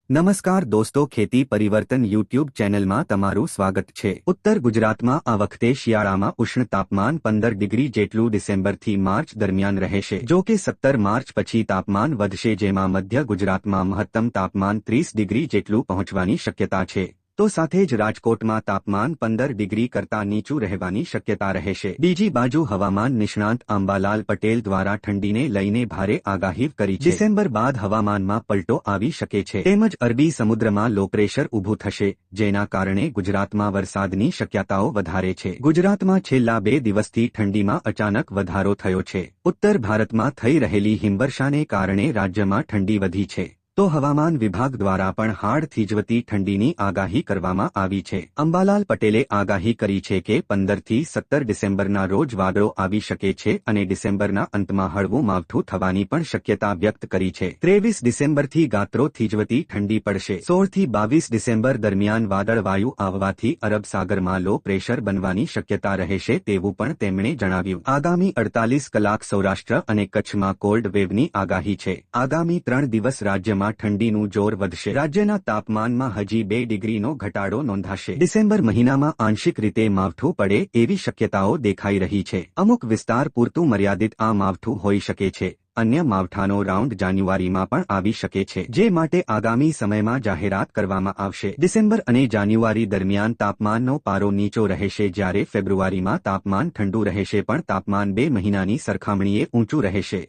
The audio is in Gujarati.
નમસ્કાર દોસ્તો, ખેતી પરિવર્તન યુટ્યુબ ચેનલમાં તમારું સ્વાગત છે। ઉત્તર ગુજરાતમાં આ વખતે શિયાળામાં ઉષ્ણ તાપમાન 15 ડિગ્રી જેટલું ડિસેમ્બરથી માર્ચ દરમિયાન રહેશે। જો કે 17 માર્ચ પછી તાપમાન વધશે, જેમાં મધ્ય ગુજરાતમાં મહત્તમ તાપમાન 30 ડિગ્રી જેટલું પહોંચવાની શક્યતા છે। તો સાથે જ રાજકોટમાં તાપમાન 15 ડિગ્રી કરતાં નીચું રહેવાની શક્યતા રહેશે। બીજી બાજુ હવામાન નિષ્ણાંત અંબાલાલ પટેલ દ્વારા ઠંડીને લઈને ભારે આગાહી કરી છે। ડિસેમ્બર બાદ હવામાનમાં પલટો આવી શકે છે, તેમજ અરબી સમુદ્રમાં લો પ્રેશર ઊભું થશે, જેના કારણે ગુજરાતમાં વરસાદની શક્યતાઓ વધારે છે। ગુજરાતમાં છેલ્લા 2 દિવસથી ઠંડીમાં અચાનક વધારો થયો છે। ઉત્તર ભારતમાં થઈ રહેલી હિમવર્ષાને કારણે રાજ્યમાં ઠંડી વધી છે। તો હવામાન વિભાગ દ્વારા પણ હાડ થીજવતી ઠંડીની આગાહી કરવામાં આવી છે। અંબાલાલ પટેલે આગાહી કરી છે કે 15 થી 17 ડિસેમ્બરના રોજ વાદળો આવી શકે છે અને ડિસેમ્બરના અંતમાં હળવું માવઠું થવાની પણ શક્યતા વ્યક્ત કરી છે। 23 ડિસેમ્બરથી ગાત્રો થીજવતી ઠંડી પડશે। 16 થી 22 ડિસેમ્બર દરમિયાન વાદળવાયુ આવવાથી અરબ સાગરમાં લો પ્રેશર બનવાની શક્યતા રહેશે તેવું પણ તેમણે જણાવ્યું। આગામી 48 કલાક સૌરાષ્ટ્ર અને કચ્છમાં કોલ્ડ વેવની આગાહી છે। આગામી 3 દિવસ રાજ્યમાં ઠંડીનું જોર વધશે। રાજ્યના તાપમાનમાં હજી 2 ડિગ્રીનો ઘટાડો નોંધાશે। ડિસેમ્બર મહિનામાં આંશિક રીતે માવઠું પડે એવી શક્યતાઓ દેખાઈ રહી છે। અમુક વિસ્તાર પૂરતું મર્યાદિત આ માવઠું હોઈ શકે છે। અન્ય માવઠાનો રાઉન્ડ જાન્યુઆરીમાં પણ આવી શકે છે, જે માટે આગામી સમયમાં જાહેરાત કરવામાં આવશે। ડિસેમ્બર અને જાન્યુઆરી દરમિયાન તાપમાનનો પારો નીચો રહેશે, જ્યારે ફેબ્રુઆરીમાં તાપમાન ઠંડુ રહેશે, પણ તાપમાન 2 મહિનાની સરખામણીએ ઊંચું રહેશે।